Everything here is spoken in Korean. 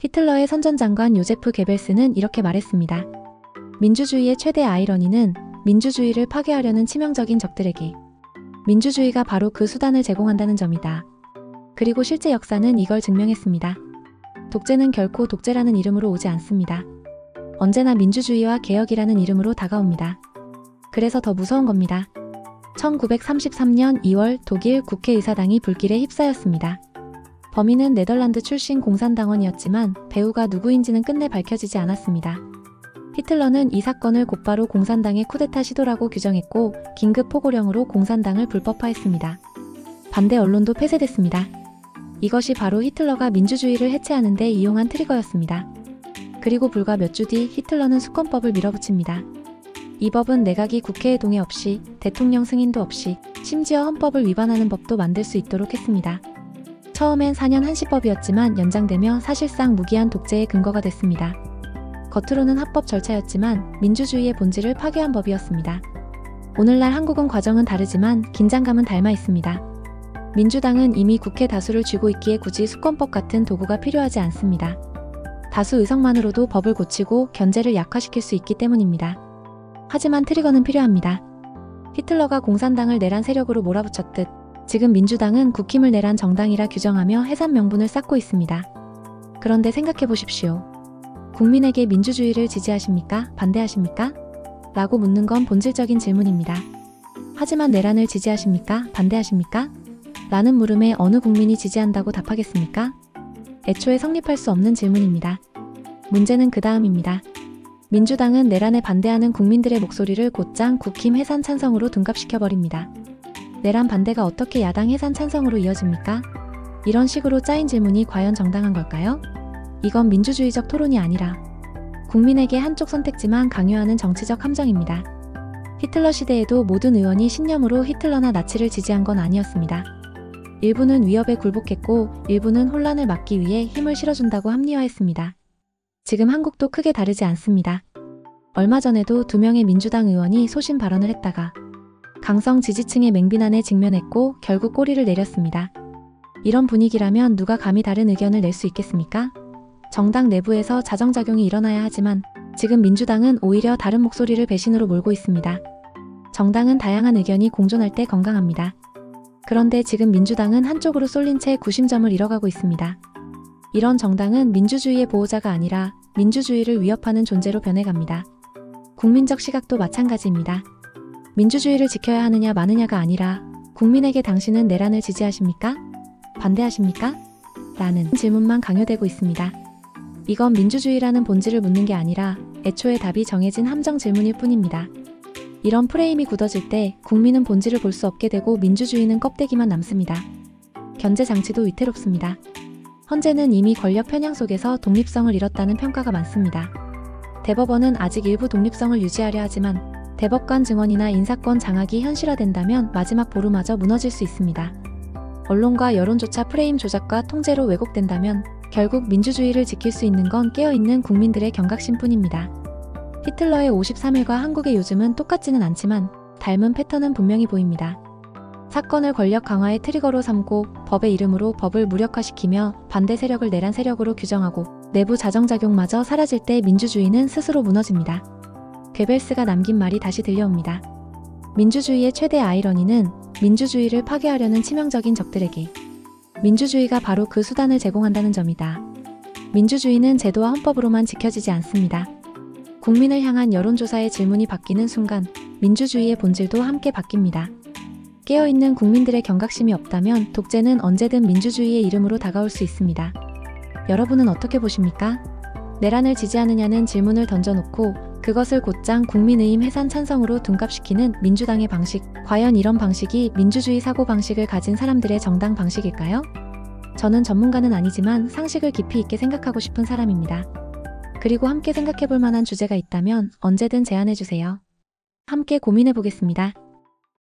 히틀러의 선전장관 요제프 게벨스는 이렇게 말했습니다. 민주주의의 최대 아이러니는 민주주의를 파괴하려는 치명적인 적들에게 민주주의가 바로 그 수단을 제공한다는 점이다. 그리고 실제 역사는 이걸 증명했습니다. 독재는 결코 독재라는 이름으로 오지 않습니다. 언제나 민주주의와 개혁이라는 이름으로 다가옵니다. 그래서 더 무서운 겁니다. 1933년 2월 독일 국회의사당이 불길에 휩싸였습니다. 범인은 네덜란드 출신 공산당원이었지만 배우가 누구인지는 끝내 밝혀지지 않았습니다. 히틀러는 이 사건을 곧바로 공산당의 쿠데타 시도라고 규정했고 긴급 포고령으로 공산당을 불법화했습니다. 반대 언론도 폐쇄됐습니다. 이것이 바로 히틀러가 민주주의를 해체하는 데 이용한 트리거였습니다. 그리고 불과 몇 주 뒤 히틀러는 수권법을 밀어붙입니다. 이 법은 내각이 국회에 동의 없이 대통령 승인도 없이 심지어 헌법을 위반하는 법도 만들 수 있도록 했습니다. 처음엔 4년 한시법이었지만 연장되며 사실상 무기한 독재의 근거가 됐습니다. 겉으로는 합법 절차였지만 민주주의의 본질을 파괴한 법이었습니다. 오늘날 한국은 과정은 다르지만 긴장감은 닮아 있습니다. 민주당은 이미 국회 다수를 쥐고 있기에 굳이 수권법 같은 도구가 필요하지 않습니다. 다수 의석만으로도 법을 고치고 견제를 약화시킬 수 있기 때문입니다. 하지만 트리거는 필요합니다. 히틀러가 공산당을 내란 세력으로 몰아붙였듯 지금 민주당은 국힘을 내란 정당이라 규정하며 해산 명분을 쌓고 있습니다. 그런데 생각해 보십시오. 국민에게 민주주의를 지지하십니까? 반대하십니까? 라고 묻는 건 본질적인 질문입니다. 하지만 내란을 지지하십니까? 반대하십니까? 라는 물음에 어느 국민이 지지한다고 답하겠습니까? 애초에 성립할 수 없는 질문입니다. 문제는 그 다음입니다. 민주당은 내란에 반대하는 국민들의 목소리를 곧장 국힘 해산 찬성으로 둔갑시켜버립니다. 내란 반대가 어떻게 야당 해산 찬성으로 이어집니까? 이런 식으로 짜인 질문이 과연 정당한 걸까요? 이건 민주주의적 토론이 아니라 국민에게 한쪽 선택지만 강요하는 정치적 함정입니다. 히틀러 시대에도 모든 의원이 신념으로 히틀러나 나치를 지지한 건 아니었습니다. 일부는 위협에 굴복했고 일부는 혼란을 막기 위해 힘을 실어준다고 합리화했습니다. 지금 한국도 크게 다르지 않습니다. 얼마 전에도 2명의 민주당 의원이 소신 발언을 했다가 강성 지지층의 맹비난에 직면했고 결국 꼬리를 내렸습니다. 이런 분위기라면 누가 감히 다른 의견을 낼 수 있겠습니까? 정당 내부에서 자정작용이 일어나야 하지만 지금 민주당은 오히려 다른 목소리를 배신으로 몰고 있습니다. 정당은 다양한 의견이 공존할 때 건강합니다. 그런데 지금 민주당은 한쪽으로 쏠린 채 구심점을 잃어가고 있습니다. 이런 정당은 민주주의의 보호자가 아니라 민주주의를 위협하는 존재로 변해갑니다. 국민적 시각도 마찬가지입니다. 민주주의를 지켜야 하느냐 마느냐가 아니라 국민에게 당신은 내란을 지지하십니까? 반대하십니까? 라는 질문만 강요되고 있습니다. 이건 민주주의라는 본질을 묻는 게 아니라 애초에 답이 정해진 함정 질문일 뿐입니다. 이런 프레임이 굳어질 때 국민은 본질을 볼 수 없게 되고 민주주의는 껍데기만 남습니다. 견제 장치도 위태롭습니다. 헌재는 이미 권력 편향 속에서 독립성을 잃었다는 평가가 많습니다. 대법원은 아직 일부 독립성을 유지하려 하지만 대법관 증언이나 인사권 장악이 현실화된다면 마지막 보루마저 무너질 수 있습니다. 언론과 여론조차 프레임 조작과 통제로 왜곡된다면 결국 민주주의를 지킬 수 있는 건 깨어있는 국민들의 경각심뿐입니다. 히틀러의 53일과 한국의 요즘은 똑같지는 않지만 닮은 패턴은 분명히 보입니다. 사건을 권력 강화의 트리거로 삼고 법의 이름으로 법을 무력화시키며 반대 세력을 내란 세력으로 규정하고 내부 자정작용마저 사라질 때 민주주의는 스스로 무너집니다. 괴벨스가 남긴 말이 다시 들려옵니다. 민주주의의 최대 아이러니는 민주주의를 파괴하려는 치명적인 적들에게 민주주의가 바로 그 수단을 제공한다는 점이다. 민주주의는 제도와 헌법으로만 지켜지지 않습니다. 국민을 향한 여론조사의 질문이 바뀌는 순간 민주주의의 본질도 함께 바뀝니다. 깨어있는 국민들의 경각심이 없다면 독재는 언제든 민주주의의 이름으로 다가올 수 있습니다. 여러분은 어떻게 보십니까? 내란을 지지하느냐는 질문을 던져놓고 그것을 곧장 국민의힘 해산 찬성으로 둔갑시키는 민주당의 방식, 과연 이런 방식이 민주주의 사고방식을 가진 사람들의 정당 방식일까요? 저는 전문가는 아니지만 상식을 깊이 있게 생각하고 싶은 사람입니다. 그리고 함께 생각해볼 만한 주제가 있다면 언제든 제안해주세요. 함께 고민해보겠습니다.